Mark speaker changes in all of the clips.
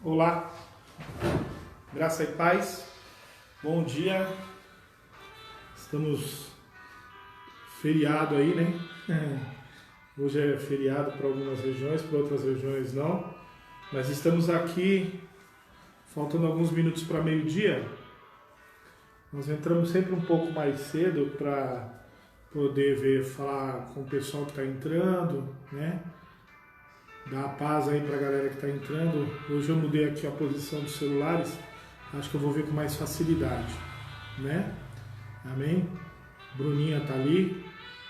Speaker 1: Olá, graça e paz, bom dia. Estamos feriado aí, né? Hoje é feriado para algumas regiões, para outras regiões não. Mas estamos aqui, faltando alguns minutos para meio-dia. Nós entramos sempre um pouco mais cedo para poder falar com o pessoal que está entrando, né? Dar a paz aí para a galera que está entrando. Hoje eu mudei aqui a posição dos celulares, acho que eu vou ver com mais facilidade, né? Amém? Bruninha tá ali,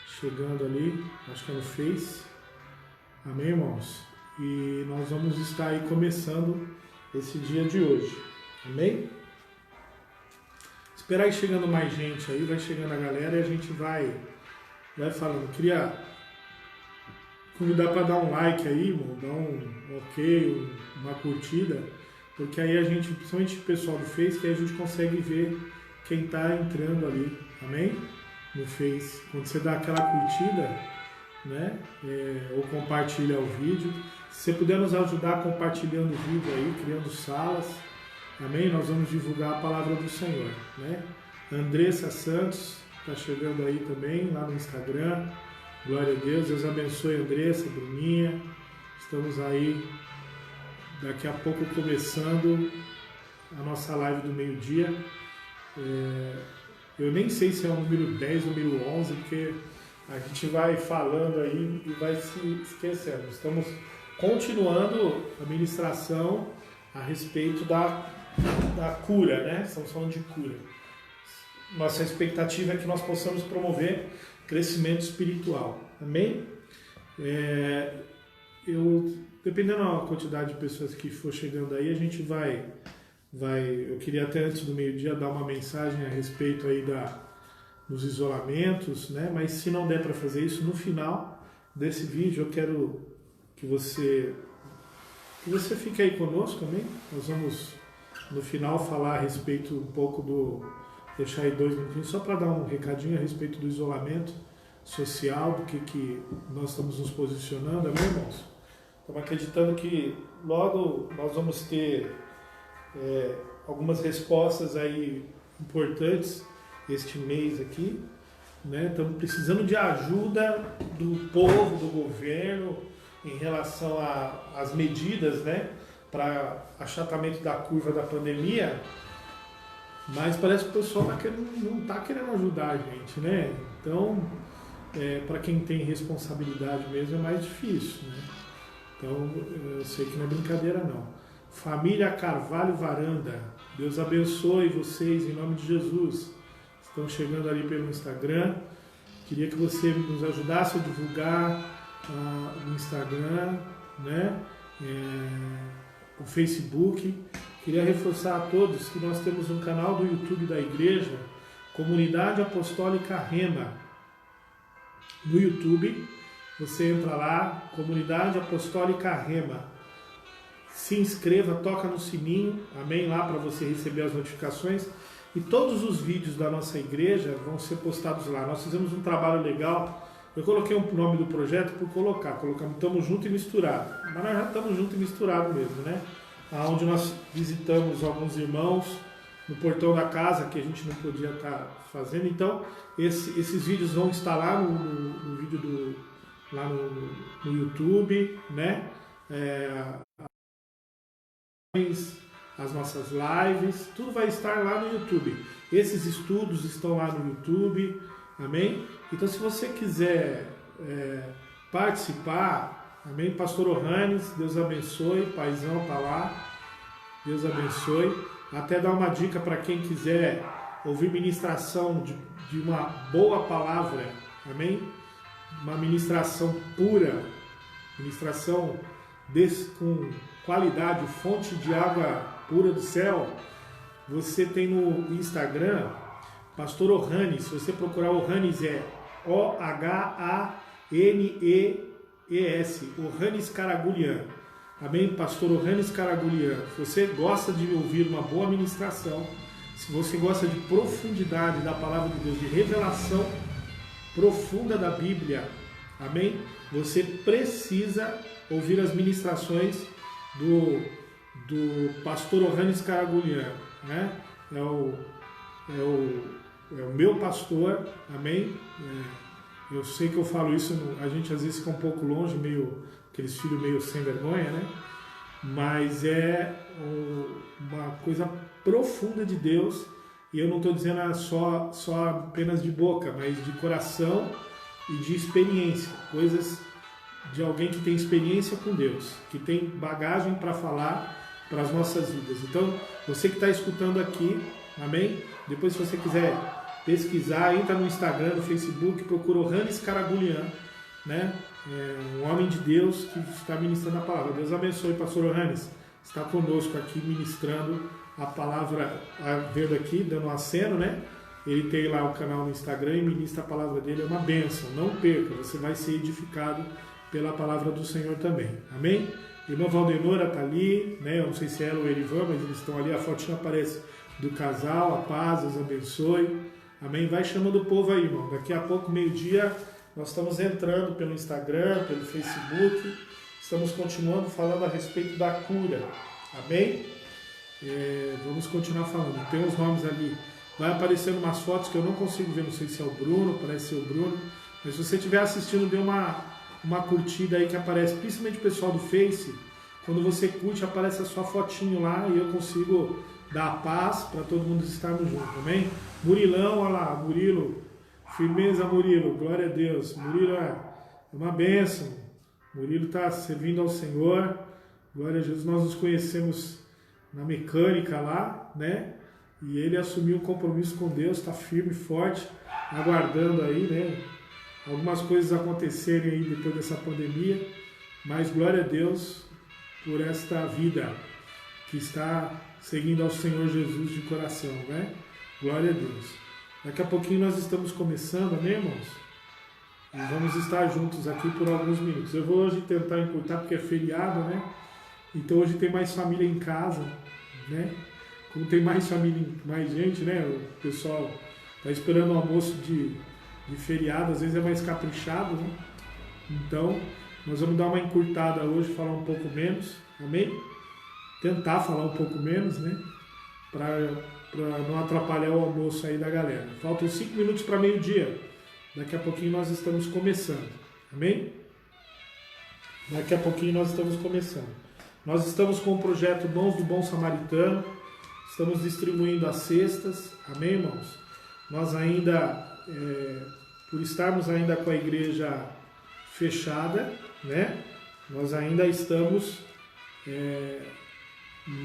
Speaker 1: chegando ali, acho que é no Face. Amém, irmãos? E nós vamos estar aí começando esse dia de hoje, amém? Esperar aí chegando mais gente aí, vai chegando a galera e a gente vai falando. Queria convidar para dar um like aí, irmão, dar um ok, uma curtida, porque aí a gente, principalmente o pessoal do Face, que a gente consegue ver quem está entrando ali, amém? No Face. Quando você dá aquela curtida, né, ou compartilha o vídeo, se você puder nos ajudar compartilhando o vídeo aí, criando salas, amém? Nós vamos divulgar a palavra do Senhor, né? Andressa Santos está chegando aí também, lá no Instagram. Glória a Deus, Deus abençoe a Andressa, Bruninha. Estamos aí daqui a pouco começando a nossa live do meio-dia. Eu nem sei se é o número 10 ou número 11, porque a gente vai falando aí e vai se esquecendo. Estamos continuando a ministração a respeito da cura, né? Estamos falando de cura. Nossa expectativa é que nós possamos promover crescimento espiritual, amém? Dependendo da quantidade de pessoas que for chegando aí, a gente eu queria até antes do meio-dia dar uma mensagem a respeito aí dos isolamentos, né? Mas se não der para fazer isso, no final desse vídeo eu quero que você fique aí conosco, amém? Nós vamos no final falar a respeito um pouco deixar aí 2 minutinhos só para dar um recadinho a respeito do isolamento social, do que nós estamos nos posicionando, amém, irmãos? Estamos acreditando que logo nós vamos ter algumas respostas aí importantes este mês aqui, né? Estamos precisando de ajuda do povo, do governo, em relação às medidas, né, para achatamento da curva da pandemia. Mas parece que o pessoal não está querendo ajudar a gente, né? Então, para quem tem responsabilidade mesmo é mais difícil, né? Então, eu sei que não é brincadeira não. Família Carvalho Varanda, Deus abençoe vocês em nome de Jesus. Estão chegando ali pelo Instagram. Queria que você nos ajudasse a divulgar o Instagram, né? O Facebook. Queria reforçar a todos que nós temos um canal do YouTube da igreja, Comunidade Apostólica Rema. No YouTube, você entra lá, Comunidade Apostólica Rema. Se inscreva, toca no sininho, amém, lá para você receber as notificações. E todos os vídeos da nossa igreja vão ser postados lá. Nós fizemos um trabalho legal. Eu coloquei o nome do projeto por colocamos Estamos Junto e Misturado. Mas nós já estamos junto e misturado mesmo, né? Onde nós visitamos alguns irmãos no portão da casa que a gente não podia estar fazendo. Então, esses vídeos vão estar lá no vídeo lá no YouTube, né? As nossas lives, tudo vai estar lá no YouTube. Esses estudos estão lá no YouTube, amém? Então, se você quiser participar, amém? Pastor Ohanes, Deus abençoe, paizão tá lá, Deus abençoe. Até dar uma dica para quem quiser ouvir ministração de uma boa palavra, amém? Uma ministração pura, ministração com qualidade, fonte de água pura do céu. Você tem no Instagram, Pastor Ohanes. Se você procurar Ohanes, é Ohanes, Ohanes Caragulian. Amém? Pastor Ohanes Caragulian. Se você gosta de ouvir uma boa ministração, se você gosta de profundidade da palavra de Deus, de revelação profunda da Bíblia, amém? Você precisa ouvir as ministrações do pastor Ohanes Caragulian, né? É o meu pastor, amém? Eu sei que eu falo isso, a gente às vezes fica um pouco longe, meio aqueles filhos meio sem vergonha, né? Mas é uma coisa profunda de Deus, e eu não estou dizendo só apenas de boca, mas de coração e de experiência, coisas de alguém que tem experiência com Deus, que tem bagagem para falar para as nossas vidas. Então, você que está escutando aqui, amém? Depois, se você quiser pesquisar, entra no Instagram, no Facebook, procura Ohanes Caragulian, né? Um homem de Deus que está ministrando a palavra. Deus abençoe, pastor Ohanes. Está conosco aqui ministrando a palavra, vendo aqui, dando um aceno, né? Ele tem lá o canal no Instagram e ministra a palavra dele, é uma bênção. Não perca, você vai ser edificado pela palavra do Senhor também. Amém? Irmã Valdenora está ali, né? Eu não sei se é ela ou o Erivan, mas eles estão ali, a fotinha aparece do casal, a paz, Deus abençoe. Amém? Vai chamando o povo aí, irmão. Daqui a pouco, meio-dia, nós estamos entrando pelo Instagram, pelo Facebook, estamos continuando falando a respeito da cura. Amém? Vamos continuar falando. Tem os nomes ali. Vai aparecendo umas fotos que eu não consigo ver, não sei se é o Bruno, parece ser o Bruno. Mas se você estiver assistindo, dê uma curtida aí que aparece, principalmente o pessoal do Face. Quando você curte, aparece a sua fotinho lá e eu consigo dar a paz para todo mundo estarmos juntos, amém? Murilão, olha lá, Murilo, firmeza Murilo, glória a Deus. Murilo é uma bênção. Murilo está servindo ao Senhor, glória a Jesus. Nós nos conhecemos na mecânica lá, né? E ele assumiu um compromisso com Deus, está firme e forte, aguardando aí, né? Algumas coisas acontecerem aí depois dessa pandemia, mas glória a Deus por esta vida que está seguindo ao Senhor Jesus de coração, né? Glória a Deus. Daqui a pouquinho nós estamos começando, amém, irmãos? E vamos estar juntos aqui por alguns minutos. Eu vou hoje tentar encurtar porque é feriado, né? Então hoje tem mais família em casa, né? Como tem mais família, mais gente, né? O pessoal está esperando o almoço de feriado, às vezes é mais caprichado, né? Então, nós vamos dar uma encurtada hoje, falar um pouco menos, amém? Tentar falar um pouco menos, né? Para não atrapalhar o almoço aí da galera. Faltam 5 minutos para meio-dia. Daqui a pouquinho nós estamos começando, amém? Daqui a pouquinho nós estamos começando. Nós estamos com o projeto Mãos do Bom Samaritano, estamos distribuindo as cestas, amém, irmãos? Nós ainda, por estarmos ainda com a igreja fechada, né? Nós ainda estamos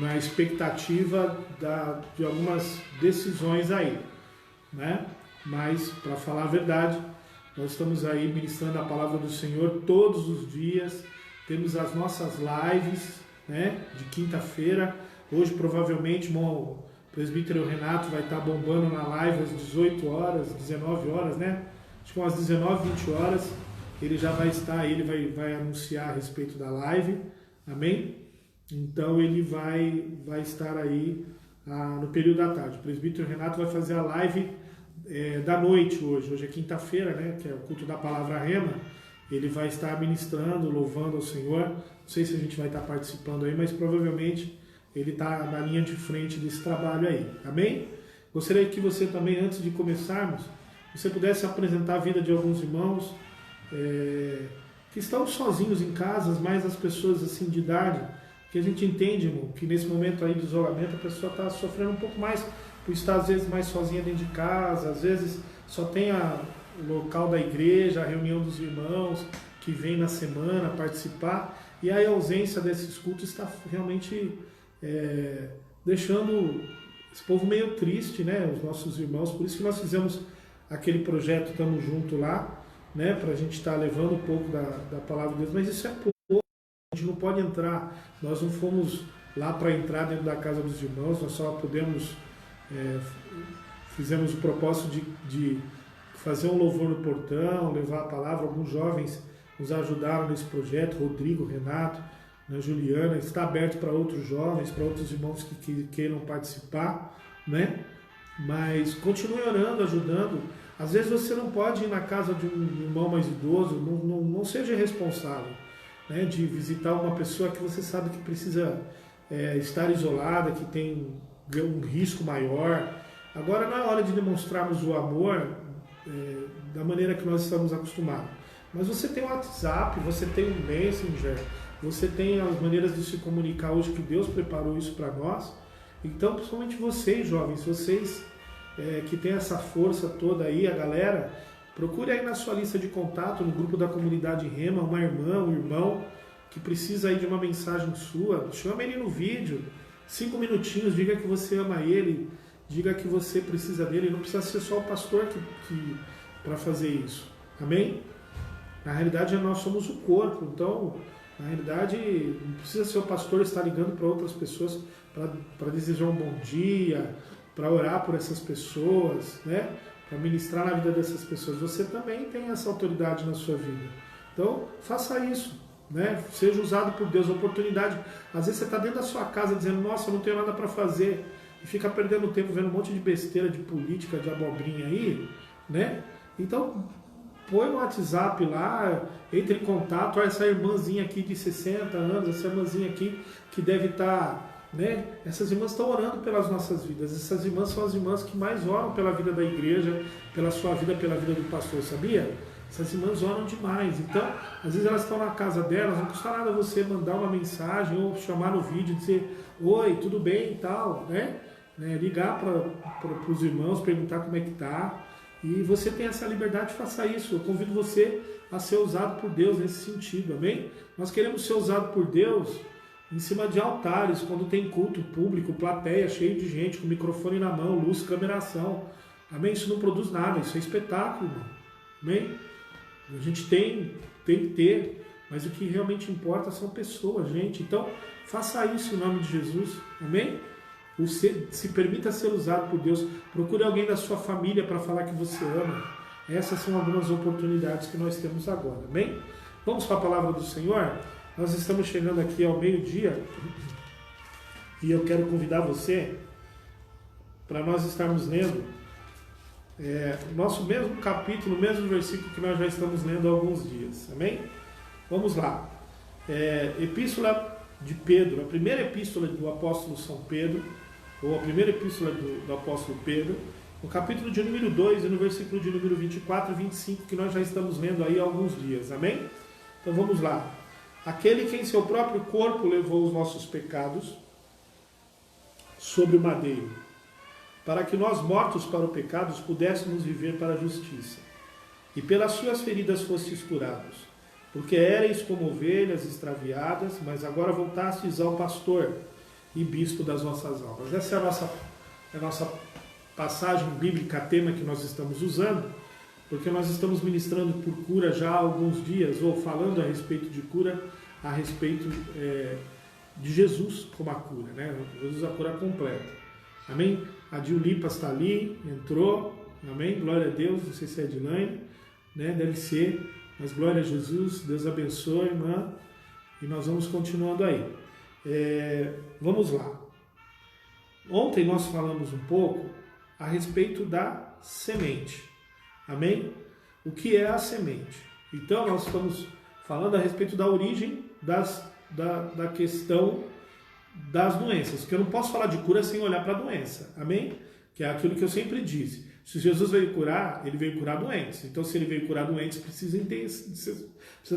Speaker 1: na expectativa de algumas decisões aí, né? Mas, para falar a verdade, nós estamos aí ministrando a palavra do Senhor todos os dias, temos as nossas lives, né? De quinta-feira, hoje provavelmente, irmão, o presbítero Renato vai estar bombando na live às 18 horas, 19 horas, né? Acho que umas 19, 20 horas, ele já vai estar, ele vai anunciar a respeito da live, amém? Então ele vai estar aí no período da tarde. O presbítero Renato vai fazer a live da noite hoje é quinta-feira, né? Que é o culto da palavra rema. Ele vai estar ministrando, louvando ao Senhor. Não sei se a gente vai estar participando aí, mas provavelmente ele está na linha de frente desse trabalho aí, amém? Gostaria que você também, antes de começarmos, você pudesse apresentar a vida de alguns irmãos que estão sozinhos em casa, mais as pessoas assim de idade, que a gente entende, irmão, que nesse momento aí de isolamento a pessoa está sofrendo um pouco mais por estar às vezes mais sozinha dentro de casa, às vezes só tem o local da igreja, a reunião dos irmãos que vem na semana participar, e aí a ausência desses cultos está realmente deixando esse povo meio triste, né, os nossos irmãos. Por isso que nós fizemos aquele projeto Tamo Junto lá, né, para a gente estar levando um pouco da palavra de Deus, mas isso é pouco, a gente não pode entrar, nós não fomos lá para entrar dentro da casa dos irmãos, nós só fizemos o propósito de fazer um louvor no portão, levar a palavra. Alguns jovens nos ajudaram nesse projeto, Rodrigo, Renato, né, Juliana, está aberto para outros jovens, para outros irmãos que queiram participar, né? Mas continue orando, ajudando. Às vezes você não pode ir na casa de um irmão mais idoso, não seja responsável, né, de visitar uma pessoa que você sabe que precisa estar isolada, que tem um risco maior. Agora não é hora de demonstrarmos o amor da maneira que nós estamos acostumados. Mas você tem o WhatsApp, você tem o Messenger, você tem as maneiras de se comunicar hoje que Deus preparou isso para nós. Então, principalmente vocês, jovens, vocês que têm essa força toda aí, a galera, procure aí na sua lista de contato, no grupo da comunidade Rema, uma irmã, um irmão que precisa aí de uma mensagem sua. Chama ele no vídeo, 5 minutinhos, diga que você ama ele, diga que você precisa dele. Não precisa ser só o pastor para fazer isso. Amém? Na realidade, nós somos o corpo. Então, na realidade, não precisa ser o pastor estar ligando para outras pessoas para desejar um bom dia, para orar por essas pessoas, né? Para ministrar na vida dessas pessoas. Você também tem essa autoridade na sua vida. Então, faça isso, né? Seja usado por Deus, oportunidade. Às vezes você está dentro da sua casa dizendo, nossa, eu não tenho nada para fazer, e fica perdendo tempo vendo um monte de besteira, de política, de abobrinha aí, né? Então, põe no WhatsApp lá, entre em contato, olha essa irmãzinha aqui de 60 anos, essa irmãzinha aqui que deve estar... Né? Essas irmãs estão orando pelas nossas vidas. Essas irmãs são as irmãs que mais oram pela vida da igreja, pela sua vida, pela vida do pastor, sabia? Essas irmãs oram demais. Então, às vezes elas estão na casa delas, não custa nada você mandar uma mensagem ou chamar no vídeo e dizer, oi, tudo bem e tal, né? Ligar para os irmãos, perguntar como é que tá. E você tem essa liberdade, faça isso. Eu convido você a ser usado por Deus nesse sentido, amém? Nós queremos ser usados por Deus em cima de altares, quando tem culto público, plateia, cheio de gente, com microfone na mão, luz, câmeração. Amém? Isso não produz nada, isso é espetáculo, irmão. Amém? A gente tem que ter, mas o que realmente importa são pessoas, gente. Então, faça isso em nome de Jesus. Amém? Você se permita ser usado por Deus. Procure alguém da sua família para falar que você ama. Essas são algumas oportunidades que nós temos agora. Amém? Vamos para a palavra do Senhor? Nós estamos chegando aqui ao meio-dia e eu quero convidar você para nós estarmos lendo o nosso mesmo capítulo, o mesmo versículo que nós já estamos lendo há alguns dias. Amém? Vamos lá. Epístola de Pedro, a primeira epístola do apóstolo São Pedro, ou a primeira epístola do apóstolo Pedro, no capítulo de número 2 e no versículo de número 24 e 25, que nós já estamos lendo aí há alguns dias. Amém? Então vamos lá. Aquele que em seu próprio corpo levou os nossos pecados sobre o madeiro, para que nós, mortos para o pecado, pudéssemos viver para a justiça. E pelas suas feridas fostes curados, porque éreis como ovelhas extraviadas, mas agora voltastes ao pastor e bispo das nossas almas. Essa é a nossa passagem bíblica, tema que nós estamos usando, porque nós estamos ministrando por cura já há alguns dias, ou falando a respeito de cura, a respeito de Jesus como a cura, né? Jesus a cura completa. Amém? A Dilipas está ali, entrou, amém? Glória a Deus, não sei se é Edilane, né? Deve ser, mas glória a Jesus, Deus abençoe, irmã, e nós vamos continuando aí. Vamos lá. Ontem nós falamos um pouco a respeito da semente. Amém? O que é a semente? Então nós estamos falando a respeito da origem da questão das doenças, porque eu não posso falar de cura sem olhar para a doença. Amém? Que é aquilo que eu sempre disse. Se Jesus veio curar, ele veio curar doentes. Então se ele veio curar doentes, precisa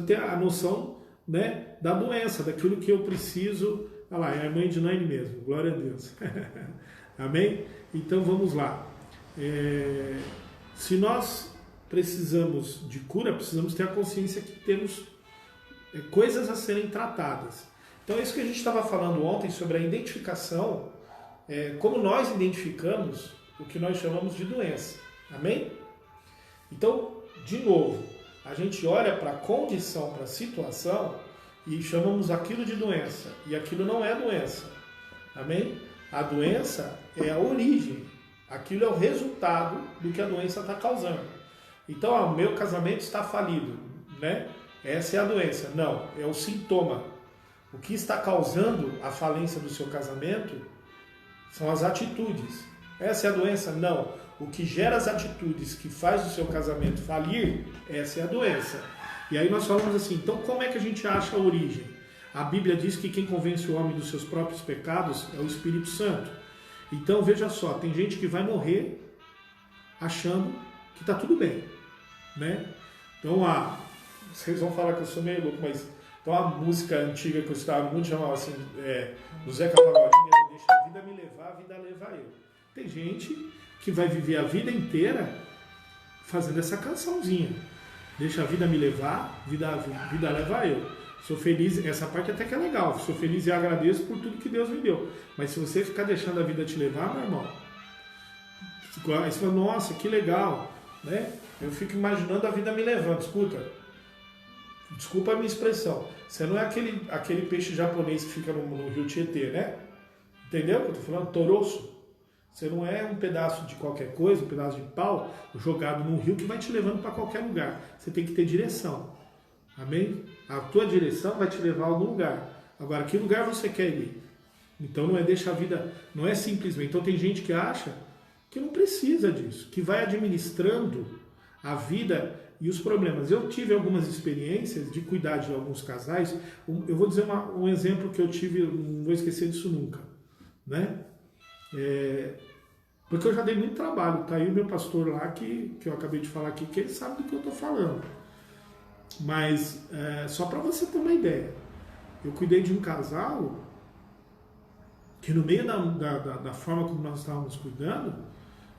Speaker 1: ter a noção, né, da doença, daquilo que eu preciso. Olha lá, é a irmã Edilane mesmo. Glória a Deus. Amém? Então vamos lá. Se nós precisamos de cura, precisamos ter a consciência que temos coisas a serem tratadas. Então é isso que a gente estava falando ontem sobre a identificação, como nós identificamos o que nós chamamos de doença. Amém? Então, de novo, a gente olha para a condição, para a situação e chamamos aquilo de doença. E aquilo não é doença. Amém? A doença é a origem. Aquilo é o resultado do que a doença está causando. Então, o meu casamento está falido, né? Essa é a doença. Não, é o sintoma. O que está causando a falência do seu casamento são as atitudes. Essa é a doença? Não. O que gera as atitudes que faz o seu casamento falir, essa é a doença. E aí nós falamos assim, então como é que a gente acha a origem? A Bíblia diz que quem convence o homem dos seus próprios pecados é o Espírito Santo. Então veja só, tem gente que vai morrer achando que está tudo bem, né? Então vocês vão falar que eu sou meio louco, mas então a música antiga que eu estava muito chamava assim, do Zeca Pagodinho, era Deixa a Vida Me Levar, a Vida Leva Eu. Tem gente que vai viver a vida inteira fazendo essa cançãozinha. Deixa a vida me levar, vida leva eu. Sou feliz, essa parte até que é legal. Sou feliz e agradeço por tudo que Deus me deu. Mas se você ficar deixando a vida te levar, meu irmão, aí você fala, nossa, que legal, né? Eu fico imaginando a vida me levando. Desculpa a minha expressão. Você não é aquele peixe japonês que fica no rio Tietê, né? Entendeu o que eu tô falando? Toroço. Você não é um pedaço de qualquer coisa, um pedaço de pau jogado num rio que vai te levando para qualquer lugar. Você tem que ter direção. Amém? A tua direção vai te levar a algum lugar. Agora, que lugar você quer ir? Então não é deixar a vida, não é simplesmente. Então tem gente que acha que não precisa disso, que vai administrando a vida e os problemas. Eu tive algumas experiências de cuidar de alguns casais. Eu vou dizer um exemplo que eu tive, não vou esquecer disso nunca, né? Porque eu já dei muito trabalho. Tá aí o meu pastor lá, que eu acabei de falar aqui, que ele sabe do que eu estou falando. Mas só para você ter uma ideia, eu cuidei de um casal que no meio da forma como nós estávamos cuidando,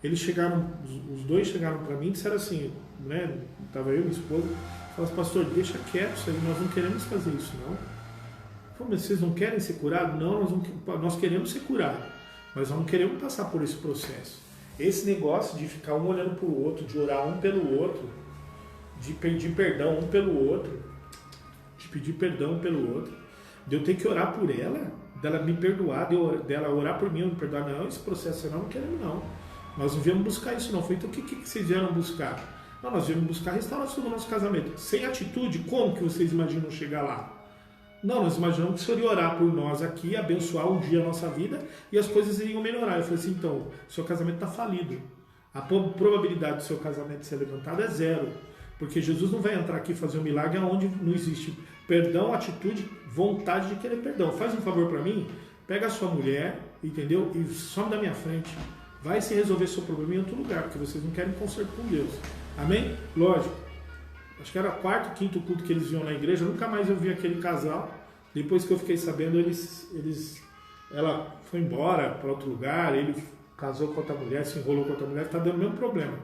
Speaker 1: eles chegaram, os dois chegaram para mim e disseram assim, né? Estava eu e minha esposa, falaram, pastor, deixa quieto isso aí, nós não queremos fazer isso não. Falei, mas vocês não querem ser curados? Não, nós queremos ser curados, mas nós não queremos passar por esse processo. Esse negócio de ficar um olhando para o outro, de orar um pelo outro, de pedir perdão um pelo outro, de pedir perdão pelo outro, de eu ter que orar por ela, dela me perdoar, dela orar por mim, eu me perdoar, não, esse processo não queremos não. Nós não viemos buscar isso não. Foi, então o que vocês vieram buscar? Não, nós viemos buscar a restauração do nosso casamento. Sem atitude, como que vocês imaginam chegar lá? Não, nós imaginamos que o Senhor ia orar por nós aqui, abençoar um dia a nossa vida e as coisas iriam melhorar. Eu falei assim, então, seu casamento está falido. A probabilidade do seu casamento ser levantado é zero. Porque Jesus não vai entrar aqui e fazer um milagre onde não existe perdão, atitude, vontade de querer perdão. Faz um favor para mim, pega a sua mulher, entendeu? E some da minha frente. Vai se resolver seu problema em outro lugar, porque vocês não querem conserto com Deus. Amém? Lógico. Acho que era quarto, quinto culto que eles iam na igreja, nunca mais eu vi aquele casal. Depois que eu fiquei sabendo, ela foi embora para outro lugar, ele casou com outra mulher, se enrolou com outra mulher, está dando o mesmo problema.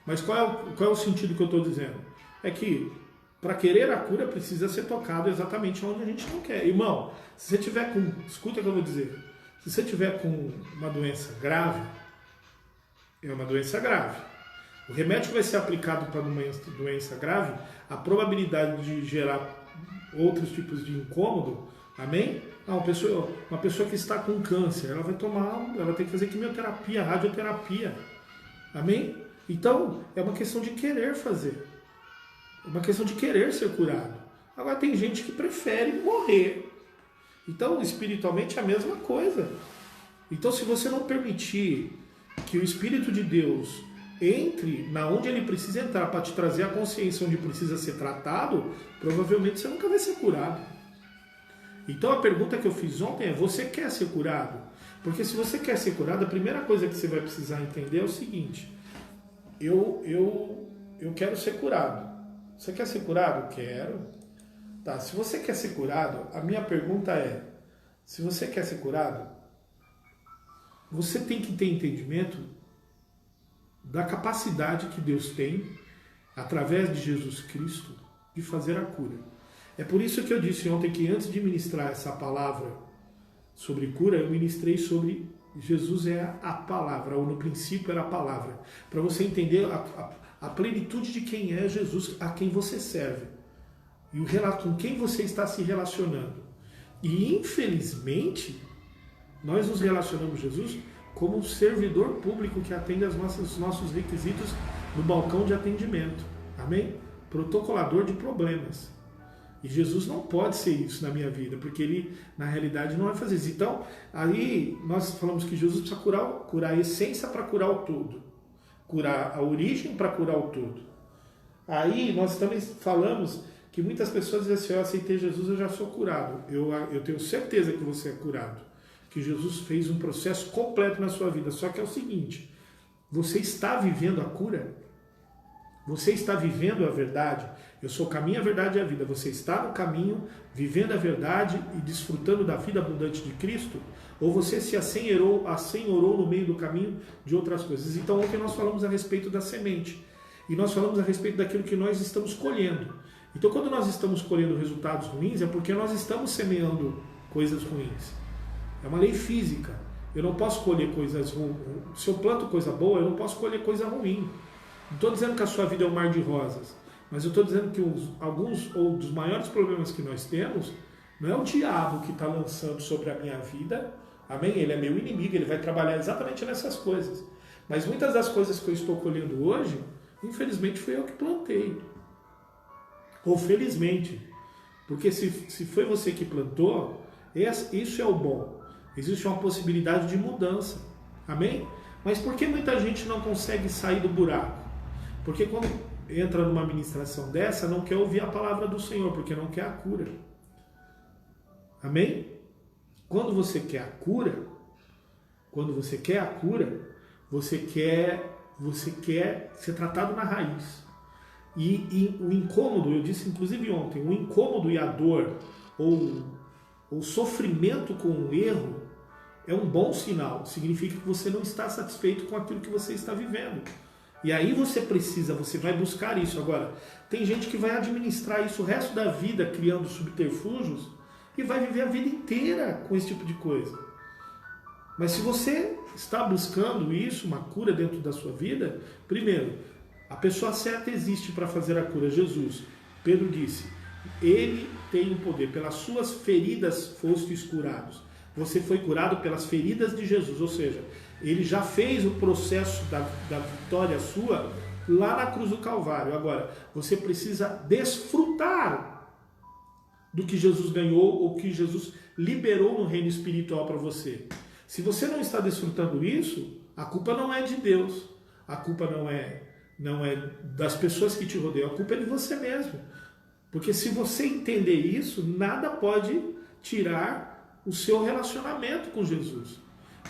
Speaker 1: Mas qual é o sentido que eu estou dizendo? É que para querer a cura precisa ser tocado exatamente onde a gente não quer. Irmão, se você tiver com... Escuta o que eu vou dizer. Se você tiver com uma doença grave, é uma doença grave. O remédio que vai ser aplicado para uma doença grave, a probabilidade de gerar outros tipos de incômodo, amém? Uma pessoa que está com câncer, ela vai ter que fazer quimioterapia, radioterapia, amém? Então, é uma questão de querer fazer, é uma questão de querer ser curado. Agora tem gente que prefere morrer. Então, espiritualmente é a mesma coisa. Então, se você não permitir que o Espírito de Deus entre na onde ele precisa entrar para te trazer a consciência onde precisa ser tratado, provavelmente você nunca vai ser curado. Então a pergunta que eu fiz ontem é, você quer ser curado? Porque se você quer ser curado, a primeira coisa que você vai precisar entender é o seguinte, eu quero ser curado. Você quer ser curado? Quero. Tá, se você quer ser curado, a minha pergunta é, se você quer ser curado, você tem que ter entendimento da capacidade que Deus tem, através de Jesus Cristo, de fazer a cura. É por isso que eu disse ontem que antes de ministrar essa palavra sobre cura, eu ministrei sobre Jesus é a palavra, ou no princípio era a palavra, para você entender a plenitude de quem é Jesus, a quem você serve, e o relato com quem você está se relacionando. E infelizmente, nós nos relacionamos com Jesus como um servidor público que atende os nossos requisitos no balcão de atendimento. Amém? Protocolador de problemas. E Jesus não pode ser isso na minha vida, porque ele, na realidade, não vai fazer isso. Então, aí nós falamos que Jesus precisa curar a essência para curar o todo. Curar a origem para curar o todo. Aí nós também falamos que muitas pessoas dizem assim, eu aceitei Jesus, eu já sou curado. Eu tenho certeza que você é curado. Que Jesus fez um processo completo na sua vida. Só que é o seguinte, você está vivendo a cura? Você está vivendo a verdade? Eu sou o caminho, a verdade e a vida. Você está no caminho, vivendo a verdade e desfrutando da vida abundante de Cristo? Ou você se assenhorou no meio do caminho de outras coisas? Então ontem nós falamos a respeito da semente. E nós falamos a respeito daquilo que nós estamos colhendo. Então quando nós estamos colhendo resultados ruins, é porque nós estamos semeando coisas ruins. É uma lei física. Eu não posso colher coisas ruins. Se eu planto coisa boa, eu não posso colher coisa ruim. Não estou dizendo que a sua vida é um mar de rosas, mas eu estou dizendo que alguns ou dos maiores problemas que nós temos não é o diabo que está lançando sobre a minha vida, amém? Ele é meu inimigo, ele vai trabalhar exatamente nessas coisas. Mas muitas das coisas que eu estou colhendo hoje, infelizmente foi eu que plantei. Ou felizmente, porque se foi você que plantou, isso é o bom. Existe uma possibilidade de mudança, amém? Mas por que muita gente não consegue sair do buraco? Porque quando entra numa ministração dessa, não quer ouvir a palavra do Senhor, porque não quer a cura. Amém? Quando você quer a cura, você quer ser tratado na raiz. E o incômodo, eu disse inclusive ontem, o incômodo e a dor, ou o sofrimento com o erro, é um bom sinal. Significa que você não está satisfeito com aquilo que você está vivendo. E aí você vai buscar isso. Agora, tem gente que vai administrar isso o resto da vida, criando subterfúgios, e vai viver a vida inteira com esse tipo de coisa. Mas se você está buscando isso, uma cura dentro da sua vida, primeiro, a pessoa certa existe para fazer a cura, Jesus. Pedro disse, ele tem o poder, pelas suas feridas fostes curados. Você foi curado pelas feridas de Jesus, ou seja, ele já fez o processo da vitória sua lá na cruz do Calvário. Agora, você precisa desfrutar do que Jesus ganhou ou que Jesus liberou no reino espiritual para você. Se você não está desfrutando isso, a culpa não é de Deus, a culpa não é das pessoas que te rodeiam, a culpa é de você mesmo. Porque se você entender isso, nada pode tirar o seu relacionamento com Jesus.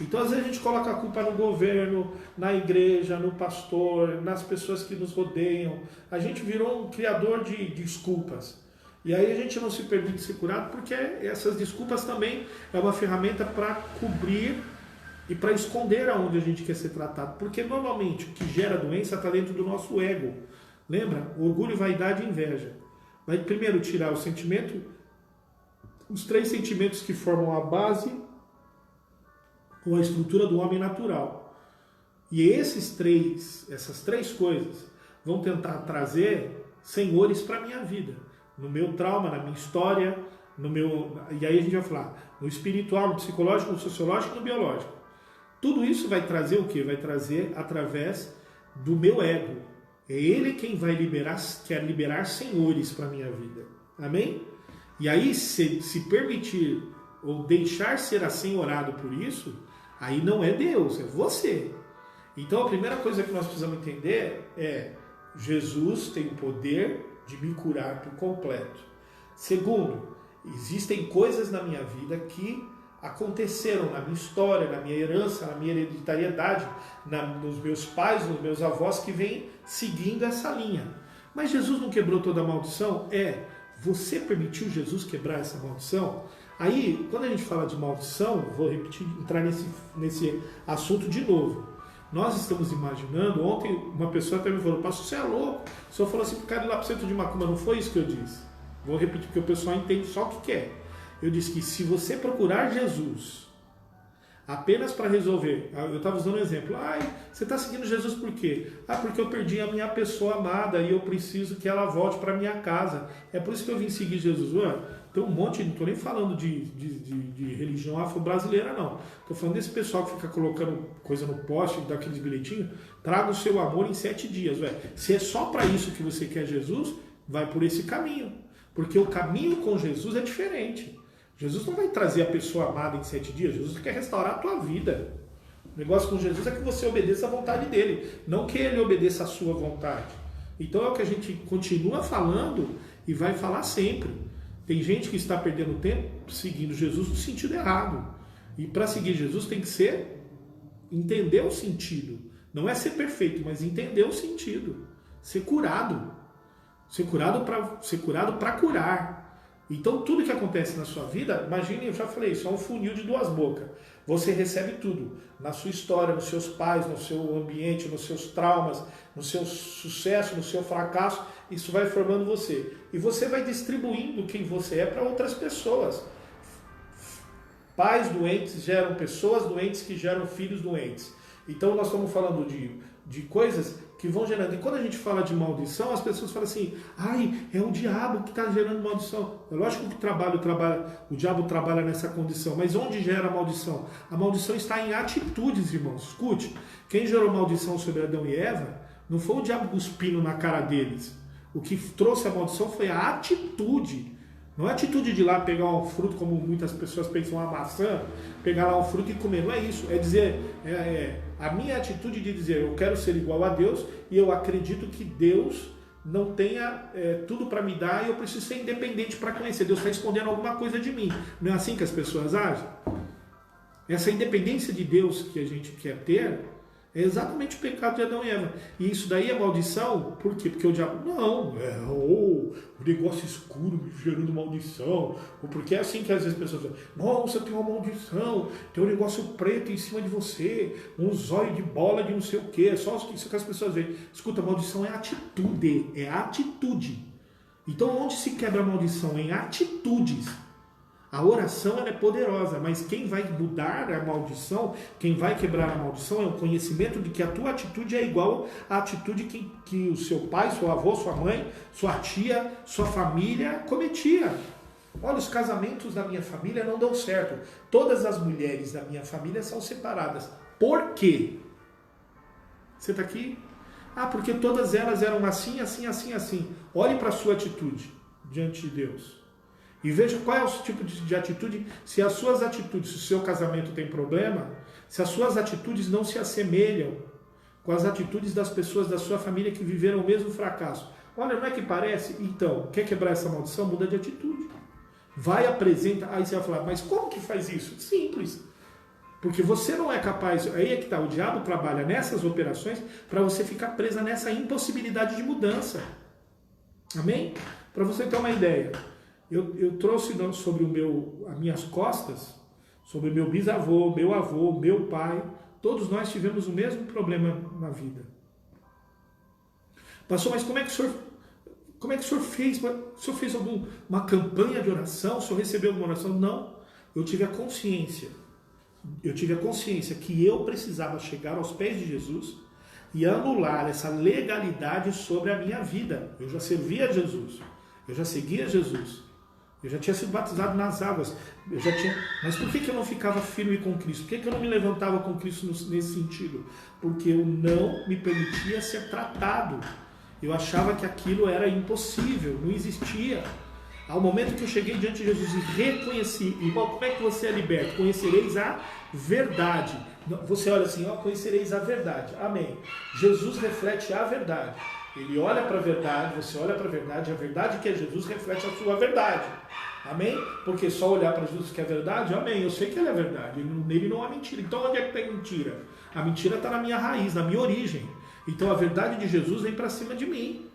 Speaker 1: Então às vezes a gente coloca a culpa no governo, na igreja, no pastor, nas pessoas que nos rodeiam. A gente virou um criador de desculpas. E aí a gente não se permite ser curado porque essas desculpas também é uma ferramenta para cobrir e para esconder aonde a gente quer ser tratado. Porque normalmente o que gera doença está dentro do nosso ego. Lembra? Orgulho, vaidade e inveja. Vai primeiro tirar o sentimento, os 3 sentimentos que formam a base ou a estrutura do homem natural. E essas três coisas vão tentar trazer senhores para a minha vida. No meu trauma, na minha história, e aí a gente vai falar no espiritual, no psicológico, no sociológico e no biológico. Tudo isso vai trazer o quê? Vai trazer através do meu ego. É ele quem vai quer liberar senhores para a minha vida. Amém? E aí, se permitir ou deixar ser assenhorado por isso, aí não é Deus, é você. Então a primeira coisa que nós precisamos entender é Jesus tem o poder de me curar por completo. Segundo, existem coisas na minha vida que aconteceram na minha história, na minha herança, na minha hereditariedade, nos meus pais, nos meus avós que vêm seguindo essa linha. Mas Jesus não quebrou toda a maldição? Você permitiu Jesus quebrar essa maldição? Aí, quando a gente fala de maldição, vou repetir, entrar nesse assunto de novo. Nós estamos imaginando, ontem uma pessoa até me falou, pastor, você é louco? O senhor falou assim para o cara ir lá para o centro de macumba, não foi isso que eu disse? Vou repetir, porque o pessoal entende só o que quer. Eu disse que se você procurar Jesus apenas para resolver, eu estava usando um exemplo, você está seguindo Jesus por quê? Porque eu perdi a minha pessoa amada e eu preciso que ela volte para minha casa. É por isso que eu vim seguir Jesus. Tem um monte, não estou nem falando de religião afro-brasileira, não. Estou falando desse pessoal que fica colocando coisa no poste, daqueles bilhetinhos, traga o seu amor em 7 dias. Se é só para isso que você quer Jesus, vai por esse caminho. Porque o caminho com Jesus é diferente. Jesus não vai trazer a pessoa amada em 7 dias, Jesus quer restaurar a tua vida. O negócio com Jesus é que você obedeça à vontade dele, não que ele obedeça à sua vontade. Então é o que a gente continua falando, e vai falar sempre. Tem gente que está perdendo tempo seguindo Jesus no sentido errado. E para seguir Jesus tem que entender o sentido. Não é ser perfeito, mas entender o sentido. Ser curado. Ser curado para curar. Então tudo que acontece na sua vida, imagine, eu já falei, isso é um funil de 2 bocas. Você recebe tudo. Na sua história, nos seus pais, no seu ambiente, nos seus traumas, no seu sucesso, no seu fracasso. Isso vai formando você. E você vai distribuindo quem você é para outras pessoas. Pais doentes geram pessoas doentes que geram filhos doentes. Então nós estamos falando de coisas que vão gerando. E quando a gente fala de maldição, as pessoas falam assim, ai, é o diabo que está gerando maldição. É lógico que o diabo trabalha nessa condição, mas onde gera a maldição? A maldição está em atitudes, irmãos. Escute, quem gerou maldição sobre Adão e Eva não foi o diabo cuspindo na cara deles. O que trouxe a maldição foi a atitude. Não é a atitude de ir lá pegar um fruto, como muitas pessoas pensam, uma maçã, pegar lá um fruto e comer. Não é isso. É dizer, a minha atitude de dizer, eu quero ser igual a Deus e eu acredito que Deus não tenha tudo para me dar e eu preciso ser independente para conhecer. Deus está escondendo alguma coisa de mim. Não é assim que as pessoas agem? Essa independência de Deus que a gente quer ter é exatamente o pecado de Adão e Eva. E isso daí é maldição? Por quê? Porque o diabo... Não, o negócio escuro gerando maldição. Ou porque é assim que às vezes as pessoas falam, nossa, tem uma maldição, tem um negócio preto em cima de você, um zóio de bola de não sei o quê. É só isso que as pessoas veem. Escuta, maldição é atitude. É atitude. Então onde se quebra a maldição? Em atitudes. A oração ela é poderosa, mas quem vai mudar a maldição, quem vai quebrar a maldição é o conhecimento de que a tua atitude é igual à atitude que o seu pai, seu avô, sua mãe, sua tia, sua família cometia. Olha, os casamentos da minha família não dão certo. Todas as mulheres da minha família são separadas. Por quê? Você está aqui? Ah, porque todas elas eram assim, assim, assim, assim. Olhe para a sua atitude diante de Deus. E veja qual é o tipo de atitude, se as suas atitudes, se o seu casamento tem problema, se as suas atitudes não se assemelham com as atitudes das pessoas da sua família que viveram o mesmo fracasso. Olha, não é que parece? Então, quer quebrar essa maldição? Muda de atitude. Vai, apresenta, aí você vai falar, mas como que faz isso? Simples. Porque você não é capaz, aí é que está, o diabo trabalha nessas operações para você ficar presa nessa impossibilidade de mudança. Amém? Para você ter uma ideia. Eu trouxe sobre as minhas costas, sobre meu bisavô, meu avô, meu pai, todos nós tivemos o mesmo problema na vida. Pastor, mas como é que o senhor fez? O senhor fez uma campanha de oração? O senhor recebeu alguma oração? Não, eu tive a consciência que eu precisava chegar aos pés de Jesus e anular essa legalidade sobre a minha vida. Eu já servia a Jesus, eu já seguia Jesus. Eu já tinha sido batizado nas águas. Mas por que eu não ficava firme com Cristo? Por que eu não me levantava com Cristo nesse sentido? Porque eu não me permitia ser tratado. Eu achava que aquilo era impossível, não existia. Ao momento que eu cheguei diante de Jesus e reconheci, irmão, como é que você é liberto? Conhecereis a verdade. Você olha assim, conhecereis a verdade. Amém. Jesus reflete a verdade. Ele olha para a verdade, você olha para a verdade que é Jesus reflete a sua verdade. Amém? Porque só olhar para Jesus que é verdade, amém, eu sei que ele é verdade, nele não há mentira. Então onde é que tem mentira? A mentira está na minha raiz, na minha origem. Então a verdade de Jesus vem para cima de mim.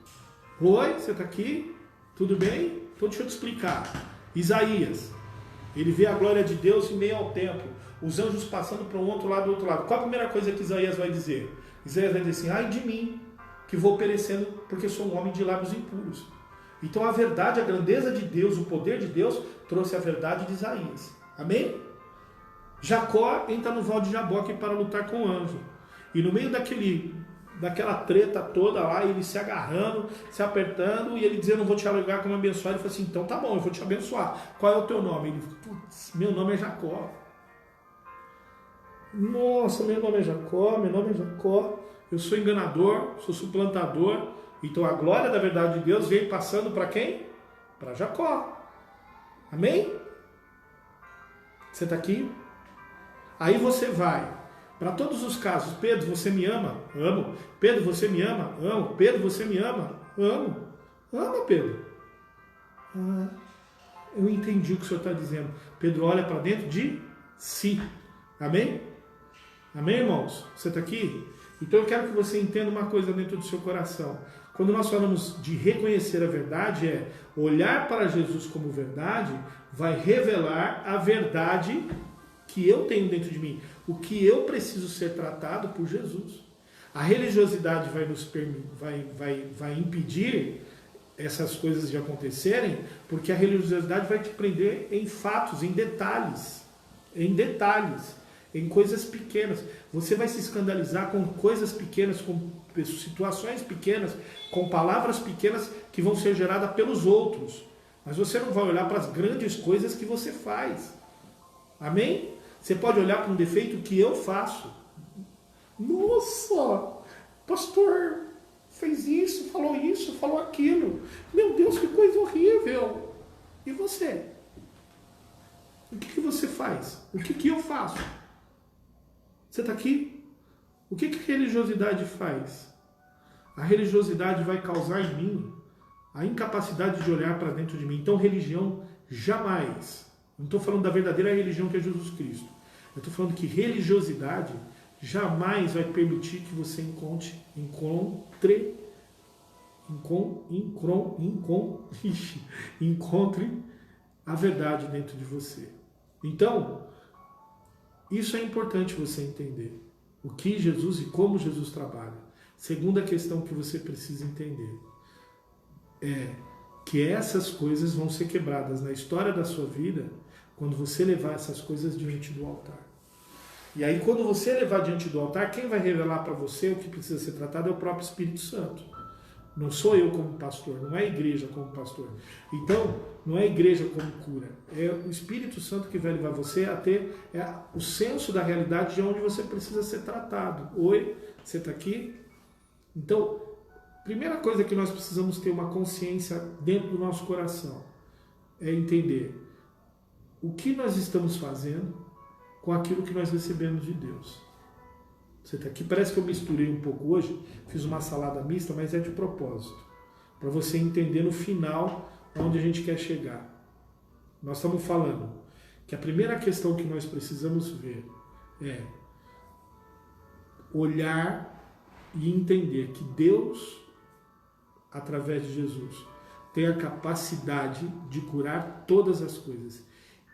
Speaker 1: Oi, você está aqui? Tudo bem? Então deixa eu te explicar. Isaías, ele vê a glória de Deus em meio ao templo, os anjos passando para um outro lado do outro lado. Qual a primeira coisa que Isaías vai dizer? Isaías vai dizer assim, ai de mim, que vou perecendo porque sou um homem de lábios impuros. Então a verdade, a grandeza de Deus, o poder de Deus trouxe a verdade de Isaías. Amém? Jacó entra no val de Jaboque para lutar com o anjo. E no meio daquela treta toda lá, ele se agarrando, se apertando, e ele dizendo, não vou te alugar como abençoar. Ele falou assim, então tá bom, eu vou te abençoar. Qual é o teu nome? Ele falou, meu nome é Jacó. Nossa, meu nome é Jacó. Eu sou enganador, sou suplantador. Então a glória da verdade de Deus veio passando para quem? Para Jacó. Amém? Você está aqui? Aí você vai para todos os casos. Pedro, você me ama? Amo. Pedro, você me ama? Amo. Pedro, você me ama? Amo. Ama, Pedro. Ah, eu entendi o que o senhor está dizendo. Pedro olha para dentro de si. Amém? Amém, irmãos? Você está aqui? Então eu quero que você entenda uma coisa dentro do seu coração. Quando nós falamos de reconhecer a verdade, é olhar para Jesus como verdade, vai revelar a verdade que eu tenho dentro de mim. O que eu preciso ser tratado por Jesus. A religiosidade vai impedir essas coisas de acontecerem, porque a religiosidade vai te prender em fatos, em detalhes, em coisas pequenas. Você vai se escandalizar com coisas pequenas, com situações pequenas, com palavras pequenas que vão ser geradas pelos outros. Mas você não vai olhar para as grandes coisas que você faz. Amém? Você pode olhar para um defeito que eu faço. Nossa, pastor, fez isso, falou aquilo. Meu Deus, que coisa horrível. E você? O que você faz? O que eu faço? Você está aqui? O que a religiosidade faz? A religiosidade vai causar em mim a incapacidade de olhar para dentro de mim. Então, religião jamais. Não estou falando da verdadeira religião que é Jesus Cristo. Eu estou falando que religiosidade jamais vai permitir que você encontre a verdade dentro de você. Então, isso é importante você entender. O que Jesus e como Jesus trabalha. Segunda questão que você precisa entender é que essas coisas vão ser quebradas na história da sua vida quando você levar essas coisas diante do altar. E aí, quando você levar diante do altar, quem vai revelar para você o que precisa ser tratado é o próprio Espírito Santo. Não sou eu como pastor, não é a igreja como pastor. Então, não é a igreja como cura. É o Espírito Santo que vai levar você a ter o senso da realidade de onde você precisa ser tratado. Oi, você está aqui? Então, primeira coisa que nós precisamos ter uma consciência dentro do nosso coração é entender o que nós estamos fazendo com aquilo que nós recebemos de Deus. Você está aqui, parece que eu misturei um pouco hoje, fiz uma salada mista, mas é de propósito, para você entender no final onde a gente quer chegar. Nós estamos falando que a primeira questão que nós precisamos ver é olhar e entender que Deus, através de Jesus, tem a capacidade de curar todas as coisas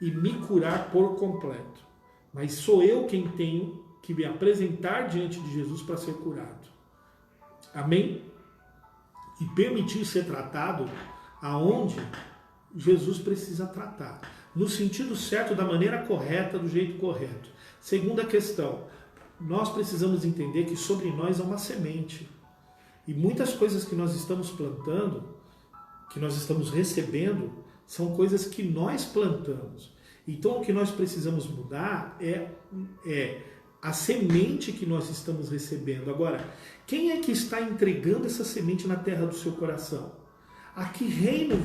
Speaker 1: e me curar por completo. Mas sou eu quem tenho que me apresentar diante de Jesus para ser curado. Amém? E permitir ser tratado aonde Jesus precisa tratar. No sentido certo, da maneira correta, do jeito correto. Segunda questão, nós precisamos entender que sobre nós há uma semente. E muitas coisas que nós estamos plantando, que nós estamos recebendo, são coisas que nós plantamos. Então, o que nós precisamos mudar é a semente que nós estamos recebendo. Agora, quem é que está entregando essa semente na terra do seu coração? A que reino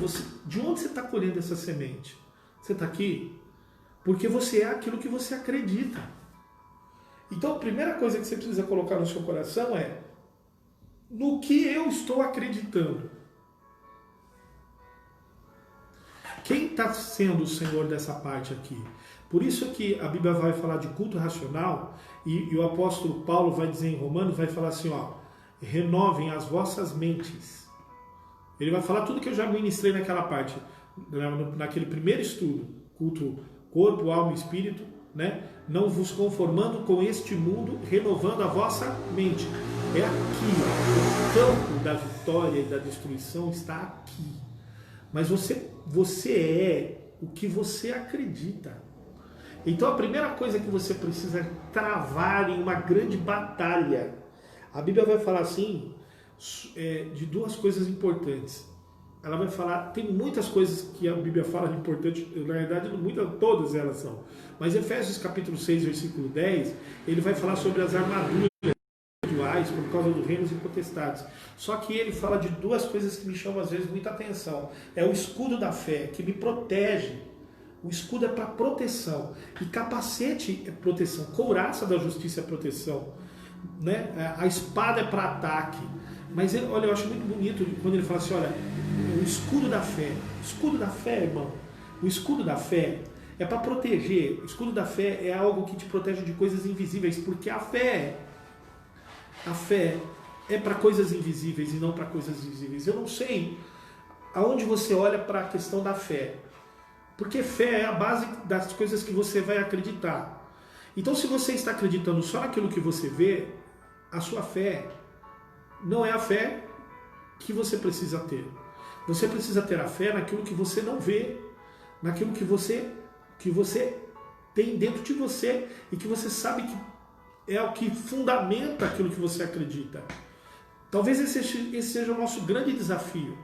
Speaker 1: de onde você está colhendo essa semente? Você está aqui? Porque você é aquilo que você acredita. Então, a primeira coisa que você precisa colocar no seu coração é no que eu estou acreditando. Quem está sendo o Senhor dessa parte aqui? Por isso que a Bíblia vai falar de culto racional e o apóstolo Paulo vai dizer em Romanos, vai falar assim, ó, renovem as vossas mentes. Ele vai falar tudo que eu já ministrei naquela parte, naquele primeiro estudo, culto corpo, alma e espírito, né? Não vos conformando com este mundo, renovando a vossa mente. É aqui, ó, o campo da vitória e da destruição está aqui. Mas você é o que você acredita. Então a primeira coisa que você precisa é travar em uma grande batalha. A Bíblia vai falar assim, de duas coisas importantes. Ela vai falar, tem muitas coisas que a Bíblia fala de importante, na verdade todas elas são. Mas Efésios capítulo 6, versículo 10, ele vai falar sobre as armaduras por causa dos reinos e potestades. Só que ele fala de duas coisas que me chamam às vezes muita atenção. É o escudo da fé, que me protege. O escudo é para proteção. E capacete é proteção. Couraça da justiça é proteção. Né? A espada é para ataque. Mas olha, eu acho muito bonito quando ele fala assim, olha, o escudo da fé. O escudo da fé, irmão, o escudo da fé é para proteger. O escudo da fé é algo que te protege de coisas invisíveis, porque a fé é para coisas invisíveis e não para coisas visíveis. Eu não sei aonde você olha para a questão da fé, porque fé é a base das coisas que você vai acreditar. Então, se você está acreditando só naquilo que você vê, a sua fé não é a fé que você precisa ter. Você precisa ter a fé naquilo que você não vê, naquilo que você tem dentro de você e que você sabe que é o que fundamenta aquilo que você acredita. Talvez esse seja o nosso grande desafio.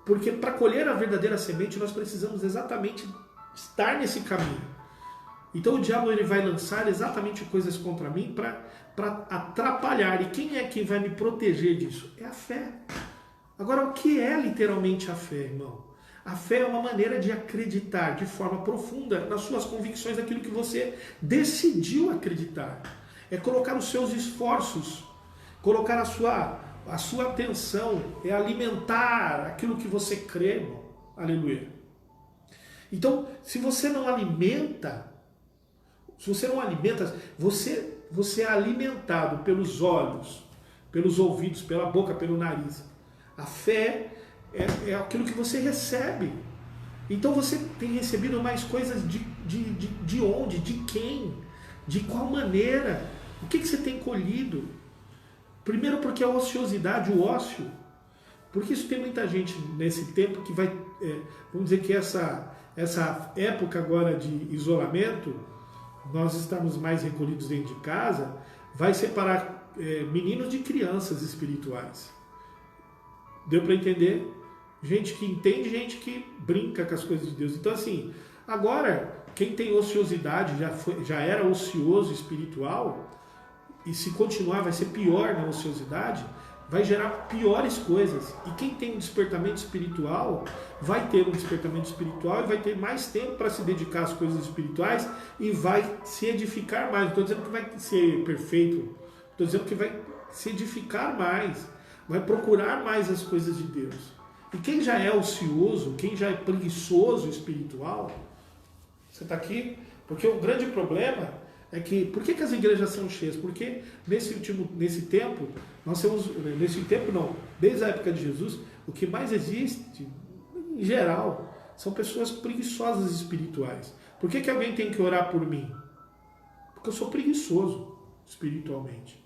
Speaker 1: Porque para colher a verdadeira semente, nós precisamos exatamente estar nesse caminho. Então o diabo ele vai lançar exatamente coisas contra mim para atrapalhar. E quem é que vai me proteger disso? É a fé. Agora, o que é literalmente a fé, irmão? A fé é uma maneira de acreditar de forma profunda nas suas convicções, naquilo que você decidiu acreditar. É colocar os seus esforços, colocar a sua atenção, é alimentar aquilo que você crê, irmão. Aleluia. Então, se você não alimenta, você é alimentado pelos olhos, pelos ouvidos, pela boca, pelo nariz. A fé é aquilo que você recebe. Então você tem recebido mais coisas de onde, de quem, de qual maneira, o que você tem colhido. Primeiro porque a ociosidade, o ócio, porque isso tem muita gente nesse tempo que vai, vamos dizer que essa época agora de isolamento, nós estamos mais recolhidos dentro de casa, vai separar meninos de crianças espirituais. Deu para entender? Gente que entende, gente que brinca com as coisas de Deus. Então assim, agora, quem tem ociosidade, já era ocioso espiritual, e se continuar vai ser pior na ociosidade, vai gerar piores coisas. E quem tem um despertamento espiritual, vai ter um despertamento espiritual e vai ter mais tempo para se dedicar às coisas espirituais e vai se edificar mais. Não estou dizendo que vai ser perfeito, estou dizendo que vai se edificar mais, vai procurar mais as coisas de Deus. E quem já é ocioso, quem já é preguiçoso espiritual, você está aqui, porque o grande problema é que, por que as igrejas são cheias? Porque nesse tempo, nós temos, desde a época de Jesus, o que mais existe, em geral, são pessoas preguiçosas espirituais. Por que alguém tem que orar por mim? Porque eu sou preguiçoso espiritualmente.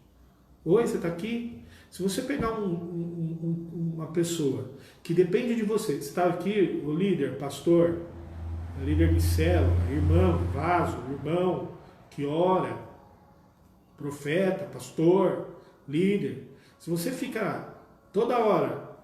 Speaker 1: Oi, você está aqui? Se você pegar uma pessoa que depende de você, está aqui o líder, pastor, líder de célula, irmão, vaso, irmão, que ora, profeta, pastor, líder. Se você fica toda hora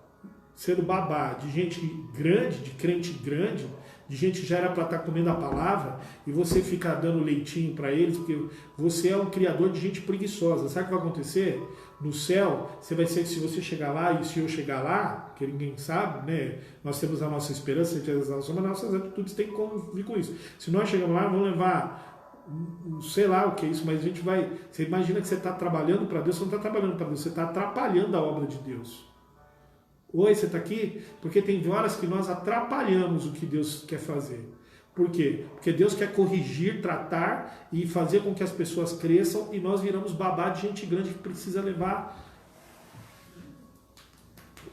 Speaker 1: sendo babá de gente grande, de crente grande, de gente que já era para estar comendo a palavra, e você fica dando leitinho para eles, porque você é um criador de gente preguiçosa. Sabe o que vai acontecer? No céu, você vai ser, se você chegar lá, e se eu chegar lá, que ninguém sabe, né? Nós temos a nossa esperança, mas nossas atitudes têm que conviver com isso. Se nós chegarmos lá, vamos levar, sei lá o que é isso, mas a gente vai... Você imagina que você está trabalhando para Deus, você não está trabalhando para Deus, você está atrapalhando a obra de Deus. Oi, você está aqui? Porque tem horas que nós atrapalhamos o que Deus quer fazer. Por quê? Porque Deus quer corrigir, tratar e fazer com que as pessoas cresçam, e nós viramos babá de gente grande que precisa levar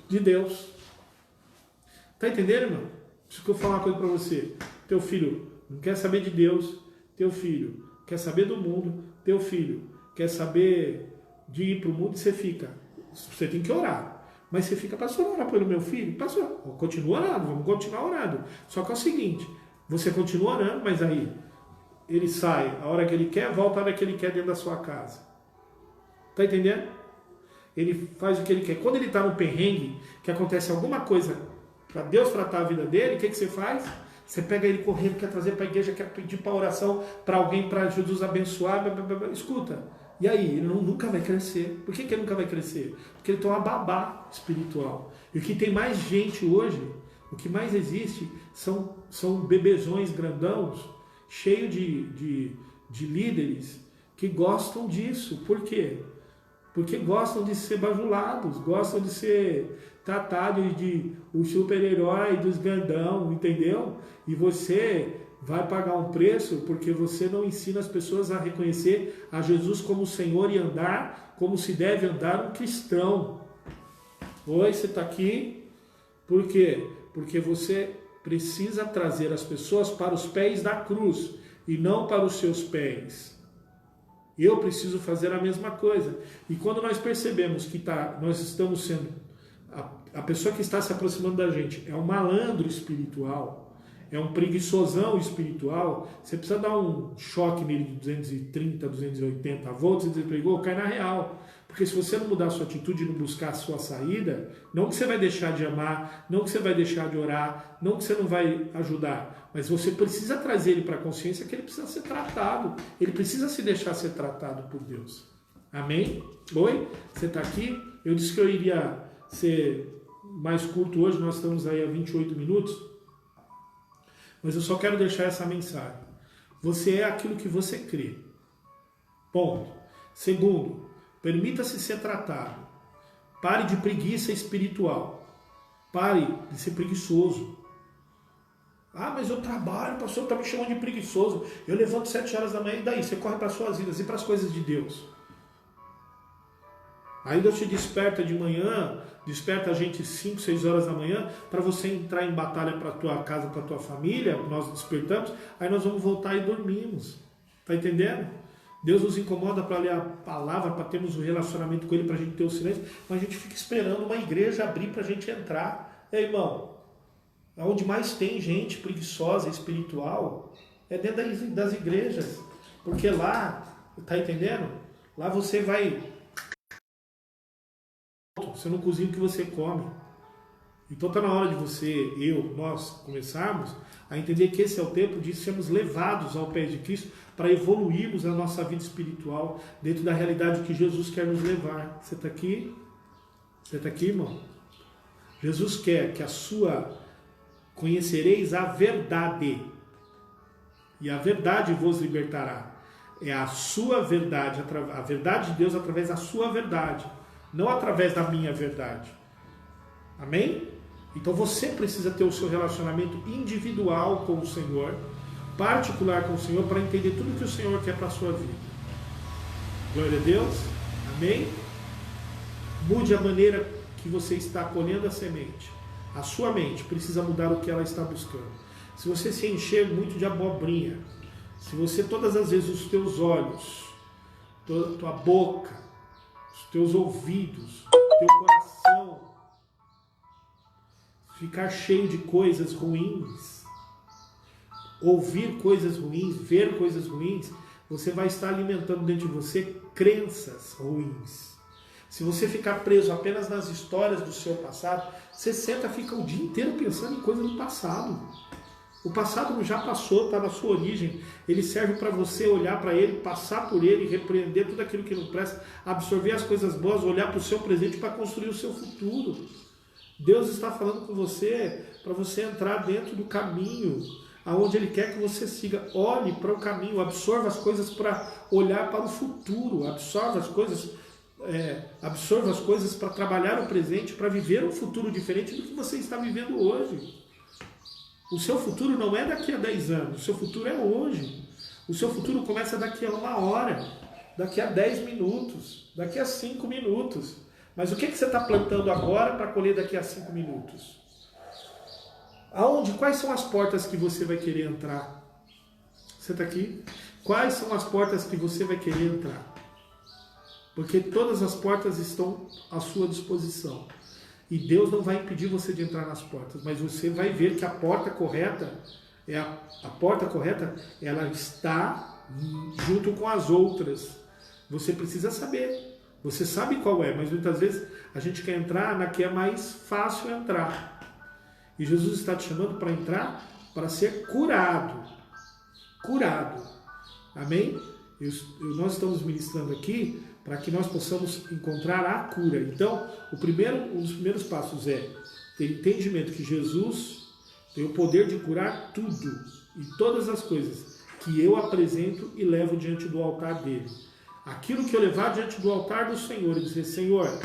Speaker 1: de Deus. Tá entendendo, irmão? Deixa eu falar uma coisa para você. Teu filho não quer saber de Deus, teu filho quer saber do mundo, teu filho quer saber de ir para o mundo, e você fica. Você tem que orar. Mas você fica, pastor, orar pelo meu filho? Pastor, continua orando, vamos continuar orando. Só que é o seguinte, você continua orando, mas aí ele sai a hora que ele quer, volta a hora que ele quer dentro da sua casa. Tá entendendo? Ele faz o que ele quer. Quando ele está no perrengue, que acontece alguma coisa para Deus tratar a vida dele, o que você faz? Você pega ele correndo, quer trazer para a igreja, quer pedir para oração, para alguém, para Jesus abençoar. Blá, blá, blá, blá. Escuta. E aí, ele nunca vai crescer. Por que ele nunca vai crescer? Porque ele tem uma babá espiritual. E o que tem mais gente hoje, o que mais existe, são bebezões grandãos, cheios de líderes que gostam disso. Por quê? Porque gostam de ser bajulados, gostam de ser tratados de o super-herói dos grandão, entendeu? E você vai pagar um preço porque você não ensina as pessoas a reconhecer a Jesus como Senhor e andar como se deve andar um cristão. Oi, você está aqui? Por quê? Porque você precisa trazer as pessoas para os pés da cruz e não para os seus pés. Eu preciso fazer a mesma coisa. E quando nós percebemos que nós estamos sendo... A pessoa que está se aproximando da gente é um malandro espiritual, é um preguiçosão espiritual, você precisa dar um choque nele de 230, 280 volts e dizer para ele, cai na real. Porque se você não mudar a sua atitude e não buscar a sua saída, não que você vai deixar de amar, não que você vai deixar de orar, não que você não vai ajudar, mas você precisa trazer ele para a consciência que ele precisa ser tratado, ele precisa se deixar ser tratado por Deus. Amém? Oi? Você está aqui? Eu disse que eu iria ser mais curto hoje, nós estamos aí a 28 minutos, mas eu só quero deixar essa mensagem. Você é aquilo que você crê. Ponto. Segundo, permita-se ser tratado. Pare de preguiça espiritual. Pare de ser preguiçoso. Ah, mas eu trabalho, o pastor está me chamando de preguiçoso. Eu levanto 7 horas da manhã e daí? Você corre para as suas vidas e para as coisas de Deus. Aí Deus te desperta de manhã, desperta a gente 5, 6 horas da manhã, para você entrar em batalha para a tua casa, para a tua família, nós despertamos, aí nós vamos voltar e dormimos. Está entendendo? Deus nos incomoda para ler a palavra, para termos um relacionamento com Ele, para a gente ter o silêncio, mas a gente fica esperando uma igreja abrir para a gente entrar. Irmão, onde mais tem gente preguiçosa, espiritual, é dentro das igrejas. Porque lá, tá entendendo? Lá você vai... Você não cozinha o que você come. Então está na hora de você, nós começarmos a entender que esse é o tempo de sermos levados ao pé de Cristo para evoluirmos a nossa vida espiritual dentro da realidade que Jesus quer nos levar. Você está aqui? Você está aqui, irmão? Jesus quer que conhecereis a verdade, e a verdade vos libertará. É a sua verdade, a verdade de Deus através da sua verdade, não através da minha verdade. Amém? Então você precisa ter o seu relacionamento individual com o Senhor, particular com o Senhor, para entender tudo que o Senhor quer para a sua vida. Glória a Deus. Amém? Mude a maneira que você está colhendo a semente. A sua mente precisa mudar o que ela está buscando. Se você se encher muito de abobrinha, se você todas as vezes os teus olhos, tua boca, os teus ouvidos, teu coração ficar cheio de coisas ruins, ouvir coisas ruins, ver coisas ruins, você vai estar alimentando dentro de você crenças ruins. Se você ficar preso apenas nas histórias do seu passado, você fica o dia inteiro pensando em coisas do passado. O passado já passou, está na sua origem. Ele serve para você olhar para ele, passar por ele, repreender tudo aquilo que não presta, absorver as coisas boas, olhar para o seu presente para construir o seu futuro. Deus está falando com você para você entrar dentro do caminho aonde Ele quer que você siga. Olhe para o caminho, absorva as coisas para olhar para o futuro, absorva as coisas para trabalhar o presente, para viver um futuro diferente do que você está vivendo hoje. O seu futuro não é daqui a 10 anos, o seu futuro é hoje. O seu futuro começa daqui a 1 hora, daqui a 10 minutos, daqui a 5 minutos. Mas o que você está plantando agora para colher daqui a 5 minutos? Quais são as portas que você vai querer entrar? Você está aqui? Quais são as portas que você vai querer entrar? Porque todas as portas estão à sua disposição. E Deus não vai impedir você de entrar nas portas, mas você vai ver que a porta correta, ela está junto com as outras. Você precisa saber. Você sabe qual é, mas muitas vezes a gente quer entrar na que é mais fácil entrar. E Jesus está te chamando para entrar, para ser curado. Curado. Amém? Nós estamos ministrando aqui para que nós possamos encontrar a cura. Então, um dos primeiros passos é ter entendimento que Jesus tem o poder de curar tudo e todas as coisas que eu apresento e levo diante do altar dele. aquilo que eu levar diante do altar do Senhor e dizer, Senhor,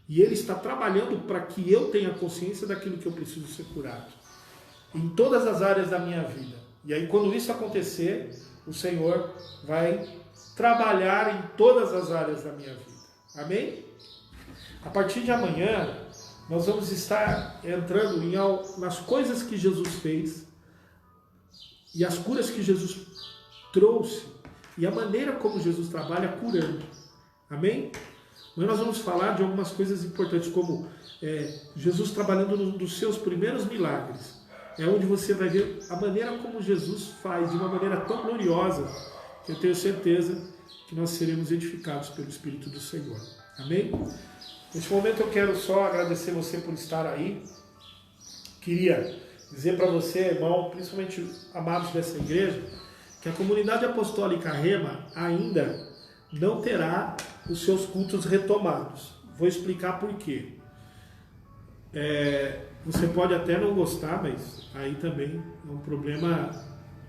Speaker 1: e Ele está trabalhando para que eu tenha consciência daquilo que eu preciso ser curado, em todas as áreas da minha vida. E aí, quando isso acontecer, o Senhor vai trabalhar em todas as áreas da minha vida. Amém? A partir de amanhã, nós vamos estar entrando nas coisas que Jesus fez e as curas que Jesus trouxe e a maneira como Jesus trabalha curando. Amém? Amanhã nós vamos falar de algumas coisas importantes, como Jesus trabalhando num dos seus primeiros milagres. É onde você vai ver a maneira como Jesus faz, de uma maneira tão gloriosa, que eu tenho certeza que nós seremos edificados pelo Espírito do Senhor. Amém? Neste momento eu quero só agradecer você por estar aí. Queria dizer para você, irmão, principalmente amados dessa igreja, que a comunidade apostólica Rema ainda não terá os seus cultos retomados. Vou explicar por quê. Você pode até não gostar, mas aí também é um problema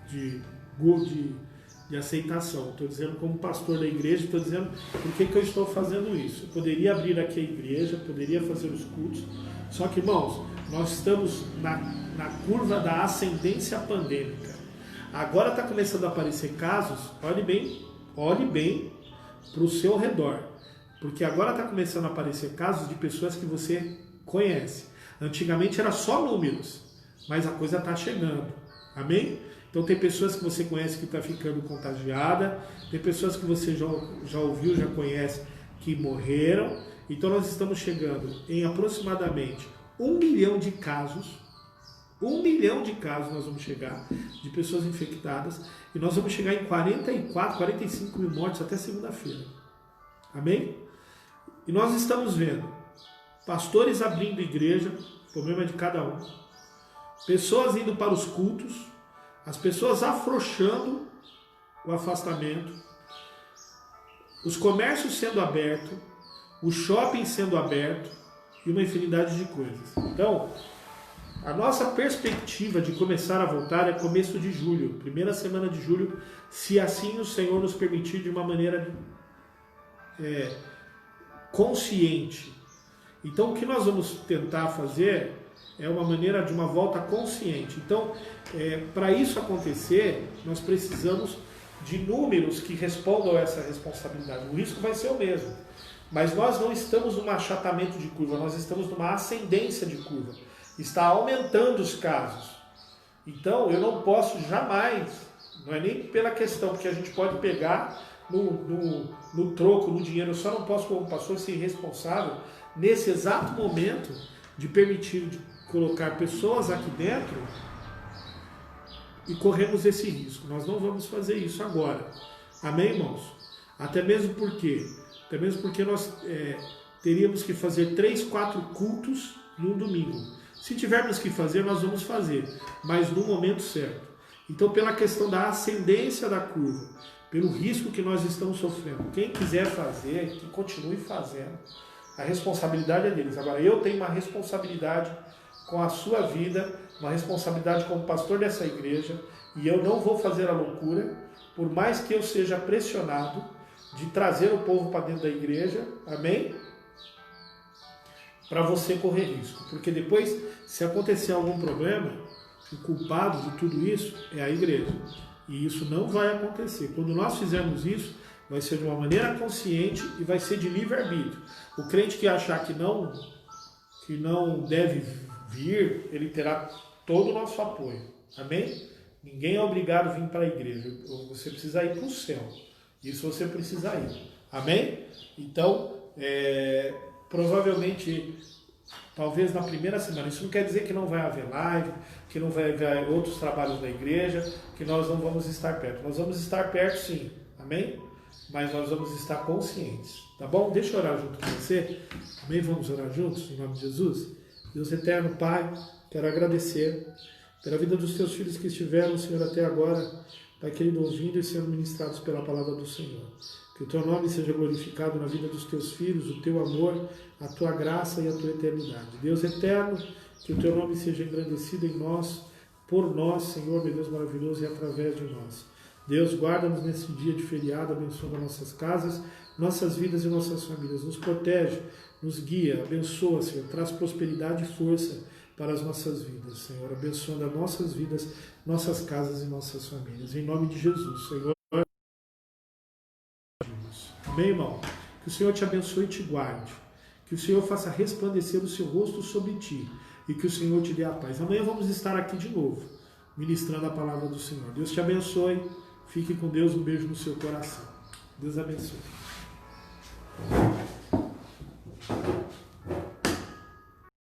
Speaker 1: de aceitação. Estou dizendo como pastor da igreja, estou dizendo por que eu estou fazendo isso. Eu poderia abrir aqui a igreja, poderia fazer os cultos, só que, irmãos, nós estamos na curva da ascendência pandêmica. Agora está começando a aparecer casos, olhe bem para o seu redor, porque agora está começando a aparecer casos de pessoas que você conhece. Antigamente era só números, mas a coisa está chegando. Amém? Então tem pessoas que você conhece que está ficando contagiada, tem pessoas que você já ouviu, já conhece, que morreram. Então nós estamos chegando em aproximadamente 1 milhão de casos. 1 milhão de casos nós vamos chegar de pessoas infectadas, e nós vamos chegar em 45 mil mortes até segunda-feira. Amém? E nós estamos vendo pastores abrindo igreja, o problema é de cada um, pessoas indo para os cultos, as pessoas afrouxando o afastamento, os comércios sendo abertos, o shopping sendo aberto e uma infinidade de coisas. Então, a nossa perspectiva de começar a voltar é começo de julho, primeira semana de julho, se assim o Senhor nos permitir, de uma maneira consciente. Então, o que nós vamos tentar fazer é uma maneira de uma volta consciente. Então, para isso acontecer, nós precisamos de números que respondam a essa responsabilidade. O risco vai ser o mesmo, mas nós não estamos num achatamento de curva, nós estamos numa ascendência de curva. Está aumentando os casos. Então, eu não posso jamais, não é nem pela questão, porque a gente pode pegar no troco, no dinheiro, eu só não posso, como pastor, ser irresponsável nesse exato momento de permitir colocar pessoas aqui dentro e corremos esse risco. Nós não vamos fazer isso agora. Amém, irmãos? Até mesmo porque nós teríamos que fazer 3, 4 cultos num domingo. Se tivermos que fazer, nós vamos fazer, mas no momento certo. Então, pela questão da ascendência da curva, pelo risco que nós estamos sofrendo, quem quiser fazer, que continue fazendo. A responsabilidade é deles. Agora, eu tenho uma responsabilidade com a sua vida, uma responsabilidade como pastor dessa igreja, e eu não vou fazer a loucura, por mais que eu seja pressionado de trazer o povo para dentro da igreja, amém? Para você correr risco. Porque depois, se acontecer algum problema, o culpado de tudo isso é a igreja. E isso não vai acontecer. Quando nós fizermos isso, vai ser de uma maneira consciente e vai ser de livre-arbítrio. O crente que achar que não deve vir, ele terá todo o nosso apoio. Amém? Ninguém é obrigado a vir para a igreja. Você precisa ir para o céu. Isso você precisa ir. Amém? Então, provavelmente, talvez na primeira semana. Isso não quer dizer que não vai haver live, que não vai haver outros trabalhos da igreja, que nós não vamos estar perto. Nós vamos estar perto, sim. Amém? Mas nós vamos estar conscientes. Tá bom? Deixa eu orar junto com você. Amém? Vamos orar juntos, em nome de Jesus? Deus eterno, Pai, quero agradecer pela vida dos teus filhos que estiveram, Senhor, até agora, Pai querido, ouvindo e sendo ministrados pela palavra do Senhor. Que o teu nome seja glorificado na vida dos teus filhos, o teu amor, a tua graça e a tua eternidade. Deus eterno, que o teu nome seja engrandecido em nós, por nós, Senhor, meu Deus maravilhoso, e através de nós. Deus, guarda-nos nesse dia de feriado, abençoa nossas casas, nossas vidas e nossas famílias. Nos protege, nos guia, abençoa, Senhor. Traz prosperidade e força para as nossas vidas, Senhor. Abençoando as nossas vidas, nossas casas e nossas famílias. Em nome de Jesus, Senhor. Amém, irmão? Que o Senhor te abençoe e te guarde. Que o Senhor faça resplandecer o seu rosto sobre ti. E que o Senhor te dê a paz. Amanhã vamos estar aqui de novo, ministrando a palavra do Senhor. Deus te abençoe. Fique com Deus. Um beijo no seu coração. Deus abençoe.